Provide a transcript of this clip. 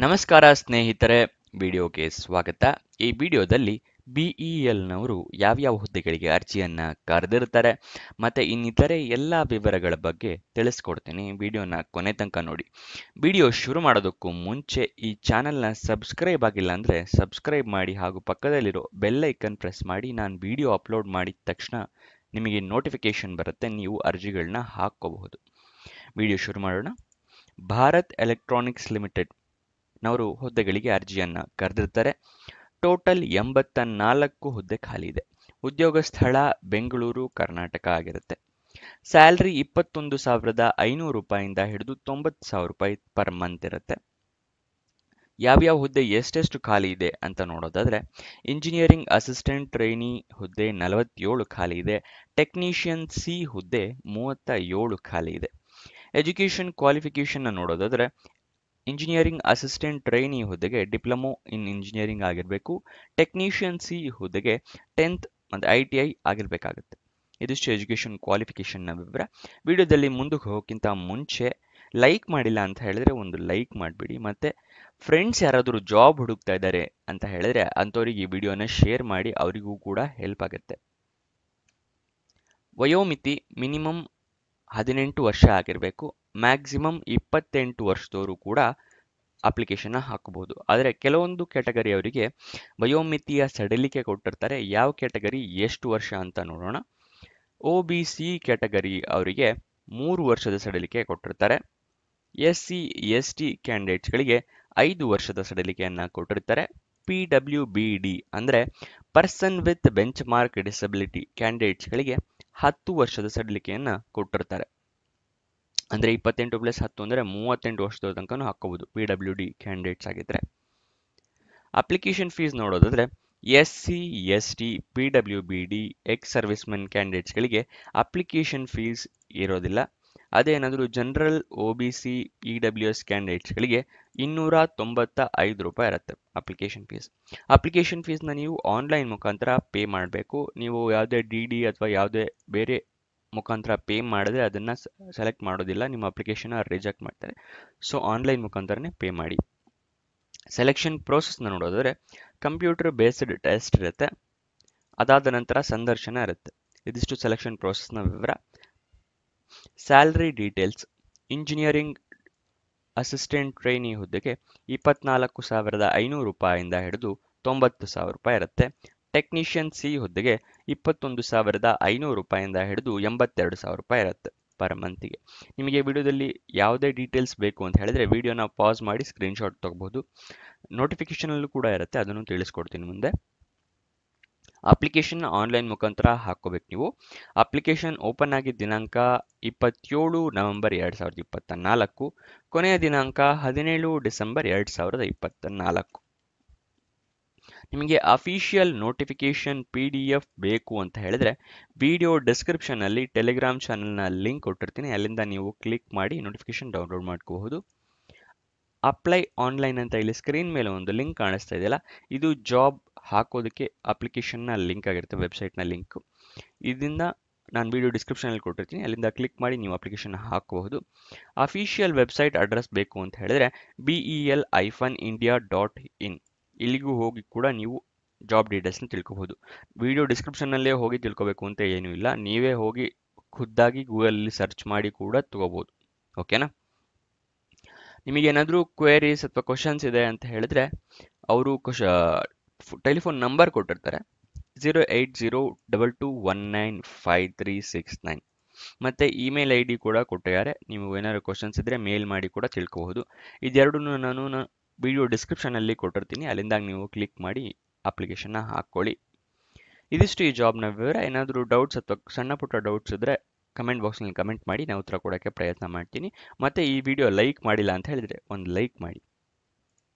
ನಮಸ್ಕಾರ ಸ್ನೇಹಿತರೆ, ವಿಡಿಯೋಗೆ ಸ್ವಾಗತ. ಈ ವಿಡಿಯೋದಲ್ಲಿ ಬಿಇಎಲ್ನವರು ಯಾವ್ಯಾವ ಹುದ್ದೆಗಳಿಗೆ ಅರ್ಜಿಯನ್ನ ಕರೆದಿರ್ತಾರೆ ಮತ್ತೆ ಇನ್ನಿತರೆ ಎಲ್ಲ ವಿವರಗಳ ಬಗ್ಗೆ ತಿಳಿಸ್ಕೊಡ್ತೀನಿ. ವಿಡಿಯೋನ ಕೊನೆ ತನಕ ನೋಡಿ. ವಿಡಿಯೋ ಶುರು ಮಾಡೋದಕ್ಕೂ ಮುಂಚೆ ಈ ಚಾನೆಲ್ನ ಸಬ್ಸ್ಕ್ರೈಬ್ ಆಗಿಲ್ಲ ಅಂದರೆ ಸಬ್ಸ್ಕ್ರೈಬ್ ಮಾಡಿ ಹಾಗೂ ಪಕ್ಕದಲ್ಲಿರೋ ಬೆಲ್ ಐಕನ್ ಪ್ರೆಸ್ ಮಾಡಿ. ನಾನು ವಿಡಿಯೋ ಅಪ್ಲೋಡ್ ಮಾಡಿದ ತಕ್ಷಣ ನಿಮಗೆ ನೋಟಿಫಿಕೇಶನ್ ಬರುತ್ತೆ, ನೀವು ಅರ್ಜಿಗಳನ್ನ ಹಾಕ್ಕೋಬಹುದು. ವಿಡಿಯೋ ಶುರು ಮಾಡೋಣ. ಭಾರತ್ ಎಲೆಕ್ಟ್ರಾನಿಕ್ಸ್ ಲಿಮಿಟೆಡ್ ನವರು ಹುದ್ದೆಗಳಿಗೆ ಅರ್ಜಿಯನ್ನ ಕರೆದಿರ್ತಾರೆ. ಟೋಟಲ್ 84 ಹುದ್ದೆ ಖಾಲಿ ಇದೆ. ಉದ್ಯೋಗ ಸ್ಥಳ ಬೆಂಗಳೂರು, ಕರ್ನಾಟಕ ಆಗಿರುತ್ತೆ. ಸ್ಯಾಲ್ರಿ 21,500 ರೂಪಾಯಿಂದ ಹಿಡಿದು 90,000 ರೂಪಾಯಿ ಪರ್ ಮಂತ್ ಇರುತ್ತೆ. ಯಾವ್ಯಾವ ಹುದ್ದೆ ಎಷ್ಟೆಷ್ಟು ಖಾಲಿ ಇದೆ ಅಂತ ನೋಡೋದಾದ್ರೆ, ಇಂಜಿನಿಯರಿಂಗ್ ಅಸಿಸ್ಟೆಂಟ್ ಟ್ರೈನಿ ಹುದ್ದೆ 47 ಖಾಲಿ ಇದೆ. ಟೆಕ್ನಿಷಿಯನ್ ಸಿ ಹುದ್ದೆ 37 ಖಾಲಿ ಇದೆ. ಎಜುಕೇಷನ್ ಕ್ವಾಲಿಫಿಕೇಶನ್ ನೋಡೋದಾದ್ರೆ, ಇಂಜಿನಿಯರಿಂಗ್ ಅಸಿಸ್ಟೆಂಟ್ ಟ್ರೈನಿ ಹುದ್ದೆಗೆ ಡಿಪ್ಲೊಮೊ ಇನ್ ಇಂಜಿನಿಯರಿಂಗ್ ಆಗಿರಬೇಕು. ಟೆಕ್ನಿಷಿಯನ್ ಸಿ ಹುದ್ದೆಗೆ 10th ಮತ್ತು ITI ಆಗಿರಬೇಕಾಗುತ್ತೆ. ಇದಿಷ್ಟು ಎಜುಕೇಷನ್ ಕ್ವಾಲಿಫಿಕೇಷನ್ನ ವಿವರ. ವಿಡಿಯೋದಲ್ಲಿ ಮುಂದಕ್ಕೆ ಹೋಗೋಕ್ಕಿಂತ ಮುಂಚೆ ಲೈಕ್ ಮಾಡಿಲ್ಲ ಅಂತ ಹೇಳಿದ್ರೆ ಒಂದು ಲೈಕ್ ಮಾಡಿಬಿಡಿ. ಮತ್ತೆ ಫ್ರೆಂಡ್ಸ್ ಯಾರಾದರೂ ಜಾಬ್ ಹುಡುಕ್ತಾ ಇದ್ದಾರೆ ಅಂತ ಹೇಳಿದ್ರೆ ಅಂಥವ್ರಿಗೆ ಈ ವಿಡಿಯೋನ ಶೇರ್ ಮಾಡಿ, ಅವರಿಗೂ ಕೂಡ ಹೆಲ್ಪ್ ಆಗುತ್ತೆ. ವಯೋಮಿತಿ ಮಿನಿಮಮ್ 18 ವರ್ಷ ಆಗಿರಬೇಕು. ಮ್ಯಾಕ್ಸಿಮಮ್ 28 ವರ್ಷದವರು ಕೂಡ ಅಪ್ಲಿಕೇಶನ್ನ ಹಾಕಬಹುದು. ಆದರೆ ಕೆಲವೊಂದು ಕ್ಯಾಟಗರಿಯವರಿಗೆ ವಯೋಮಿತಿಯ ಸಡಿಲಿಕೆ ಕೊಟ್ಟಿರ್ತಾರೆ. ಯಾವ ಕ್ಯಾಟಗರಿ ಎಷ್ಟು ವರ್ಷ ಅಂತ ನೋಡೋಣ. OBC ಕ್ಯಾಟಗರಿ ಅವರಿಗೆ 3 ವರ್ಷದ ಸಡಿಲಿಕೆ ಕೊಟ್ಟಿರ್ತಾರೆ. SC ST ಕ್ಯಾಂಡಿಡೇಟ್ಸ್ಗಳಿಗೆ 5 ವರ್ಷದ ಸಡಿಲಿಕೆಯನ್ನು ಕೊಟ್ಟಿರ್ತಾರೆ. PWBD ಅಂದರೆ person with benchmark disability ಕ್ಯಾಂಡಿಡೇಟ್ಸ್ಗಳಿಗೆ 10 ವರ್ಷದ ಸಡಿಲಿಕೆಯನ್ನು ಕೊಟ್ಟಿರ್ತಾರೆ. ಅಂದರೆ 28 + 10 ಅಂದರೆ 38 ವರ್ಷದ ತನಕ ಹಾಕೋಬಹುದು PWD ಕ್ಯಾಂಡಿಡೇಟ್ಸ್ ಆಗಿದ್ರೆ. ಅಪ್ಲಿಕೇಶನ್ ಫೀಸ್ ನೋಡೋದಾದ್ರೆ, SC ST PWBD ex servicemen ಕ್ಯಾಂಡಿಡೇಟ್ಸ್ಗಳಿಗೆ ಅಪ್ಲಿಕೇಶನ್ ಫೀಸ್ ಇರೋದಿಲ್ಲ. ಅದೇನಾದರೂ ಜನರಲ್ OBC EWS ಕ್ಯಾಂಡಿಡೇಟ್ಸ್ಗಳಿಗೆ 295 ರೂಪಾಯಿ ಇರುತ್ತೆ ಅಪ್ಲಿಕೇಶನ್ ಫೀಸ್. ಅಪ್ಲಿಕೇಶನ್ ಫೀಸ್ನ ನೀವು ಆನ್ಲೈನ್ ಮುಖಾಂತರ ಪೇ ಮಾಡಬೇಕು. ನೀವು ಯಾವುದೇ DD ಅಥವಾ ಯಾವುದೇ ಬೇರೆ ಮುಖಾಂತರ ಪೇ ಮಾಡಿದ್ರೆ ಅದನ್ನು ಸೆಲೆಕ್ಟ್ ಮಾಡೋದಿಲ್ಲ, ನಿಮ್ಮ ಅಪ್ಲಿಕೇಶನ್ ರಿಜೆಕ್ಟ್ ಮಾಡ್ತಾರೆ. ಸೊ ಆನ್ಲೈನ್ ಮುಖಾಂತರನೇ ಪೇ ಮಾಡಿ. ಸೆಲೆಕ್ಷನ್ ಪ್ರೋಸೆಸ್ನ ನೋಡೋದಾದ್ರೆ, ಕಂಪ್ಯೂಟರ್ ಬೇಸ್ಡ್ ಟೆಸ್ಟ್ ಇರುತ್ತೆ. ಅದಾದ ನಂತರ ಸಂದರ್ಶನ ಇರುತ್ತೆ. ಇದಿಷ್ಟು ಸೆಲೆಕ್ಷನ್ ಪ್ರೋಸೆಸ್ನ ವಿವರ. Salary details. Engineering assistant trainee ಹುದ್ದೆಗೆ 24,500 ರೂಪಾಯಿಂದ ಹಿಡಿದು 90,000 ರೂಪಾಯಿ ಇರುತ್ತೆ. ಟೆಕ್ನಿಷಿಯನ್ ಸಿ ಹುದ್ದೆಗೆ 21,500 ರೂಪಾಯಿಂದ ಹಿಡಿದು 82,000 ರೂಪಾಯಿ ಇರುತ್ತೆ ಪರ್ ಮಂತಿಗೆ. ನಿಮಗೆ ವಿಡಿಯೋದಲ್ಲಿ ಯಾವುದೇ ಡೀಟೇಲ್ಸ್ ಬೇಕು ಅಂತ ಹೇಳಿದ್ರೆ ವಿಡಿಯೋನ ಪಾಸ್ ಮಾಡಿ ಸ್ಕ್ರೀನ್ಶಾಟ್ ತಗೋಬಹುದು. ನೋಟಿಫಿಕೇಶನಲ್ಲೂ ಕೂಡ ಇರುತ್ತೆ, ಅದನ್ನು ತಿಳಿಸ್ಕೊಡ್ತೀನಿ ಮುಂದೆ. ಅಪ್ಲಿಕೇಶನ್ ಆನ್ಲೈನ್ ಮುಖಾಂತರ ಹಾಕೋಬೇಕು ನೀವು. ಅಪ್ಲಿಕೇಶನ್ ಓಪನ್ ಆಗಿದ್ದ ದಿನಾಂಕ 27 ನವೆಂಬರ್ 2024. ಕೊನೆಯ ದಿನಾಂಕ 17 ಡಿಸೆಂಬರ್ 2024. ನಿಮಗೆ ಅಫಿಷಿಯಲ್ ನೋಟಿಫಿಕೇಶನ್ PDF ಬೇಕು ಅಂತ ಹೇಳಿದ್ರೆ ವಿಡಿಯೋ ಡಿಸ್ಕ್ರಿಪ್ಷನ್ನಲ್ಲಿ ಟೆಲಿಗ್ರಾಮ್ ಚಾನಲ್ನ ಲಿಂಕ್ ಕೊಟ್ಟಿರ್ತೀನಿ, ಅಲ್ಲಿಂದ ನೀವು ಕ್ಲಿಕ್ ಮಾಡಿ ನೋಟಿಫಿಕೇಶನ್ ಡೌನ್ಲೋಡ್ ಮಾಡ್ಕೋಬಹುದು. ಅಪ್ಲೈ ಆನ್ಲೈನ್ ಅಂತ ಇಲ್ಲಿ ಸ್ಕ್ರೀನ್ ಮೇಲೆ ಒಂದು ಲಿಂಕ್ ಕಾಣಿಸ್ತಾ ಇದೆಯಲ್ಲ, ಇದು ಜಾಬ್ ಹಾಕೋದಕ್ಕೆ ಅಪ್ಲಿಕೇಶನ್ನ ಲಿಂಕ್ ಆಗಿರುತ್ತೆ, ವೆಬ್ಸೈಟ್ನ ಲಿಂಕ್. ಇದರಿಂದ ನಾನು ವಿಡಿಯೋ ಡಿಸ್ಕ್ರಿಪ್ಷನಲ್ಲಿ ಕೊಟ್ಟಿರ್ತೀನಿ, ಅಲ್ಲಿಂದ ಕ್ಲಿಕ್ ಮಾಡಿ ನೀವು ಅಪ್ಲಿಕೇಶನ್ ಹಾಕಬಹುದು. ಅಫಿಷಿಯಲ್ ವೆಬ್ಸೈಟ್ ಅಡ್ರೆಸ್ ಬೇಕು ಅಂತ ಹೇಳಿದ್ರೆ BEL-India.in ಇಲ್ಲಿಗೂ ಹೋಗಿ ಕೂಡ ನೀವು ಜಾಬ್ ಡೀಟೇಲ್ಸ್ನ ತಿಳ್ಕೊಬಹುದು. ವಿಡಿಯೋ ಡಿಸ್ಕ್ರಿಪ್ಷನ್ನಲ್ಲೇ ಹೋಗಿ ತಿಳ್ಕೊಬೇಕು ಅಂತ ಏನೂ ಇಲ್ಲ, ನೀವೇ ಹೋಗಿ ಖುದ್ದಾಗಿ ಗೂಗಲಲ್ಲಿ ಸರ್ಚ್ ಮಾಡಿ ಕೂಡ ತಗೋಬಹುದು. ಓಕೆನಾ? ನಿಮಗೇನಾದರೂ ಕ್ವೇರೀಸ್ ಅಥವಾ ಕ್ವಶನ್ಸ್ ಇದೆ ಅಂತ ಹೇಳಿದ್ರೆ ಅವರು ಟೆಲಿಫೋನ್ ನಂಬರ್ ಕೊಟ್ಟಿರ್ತಾರೆ, 08022195369 ಮತ್ತು ಇಮೇಲ್ ID ಕೂಡ ಕೊಟ್ಟಿದ್ದಾರೆ. ನೀವು ಏನಾದರೂ ಕ್ವಶನ್ಸ್ ಇದ್ದರೆ ಮೇಲ್ ಮಾಡಿ ಕೂಡ ತಿಳ್ಕೋಬಹುದು. ಇದೆರಡನ್ನೂ ನಾನು ವಿಡಿಯೋ ಡಿಸ್ಕ್ರಿಪ್ಷನಲ್ಲಿ ಕೊಟ್ಟಿರ್ತೀನಿ, ಅಲ್ಲಿಂದ ನೀವು ಕ್ಲಿಕ್ ಮಾಡಿ ಅಪ್ಲಿಕೇಶನ್ನ ಹಾಕ್ಕೊಳ್ಳಿ. ಇದಿಷ್ಟು ಈ ಜಾಬ್ನ ವಿವರ. ಏನಾದರೂ ಡೌಟ್ಸ್ ಅಥವಾ ಸಣ್ಣ ಪುಟ್ಟ ಡೌಟ್ಸ್ ಇದ್ದರೆ ಕಮೆಂಟ್ ಬಾಕ್ಸ್ನಲ್ಲಿ ಕಮೆಂಟ್ ಮಾಡಿ, ನಾನು ಉತ್ತರ ಕೊಡೋಕ್ಕೆ ಪ್ರಯತ್ನ ಮಾಡ್ತೀನಿ. ಮತ್ತು ಈ ವಿಡಿಯೋ ಲೈಕ್ ಮಾಡಿಲ್ಲ ಅಂತ ಹೇಳಿದರೆ ಒಂದು ಲೈಕ್ ಮಾಡಿ.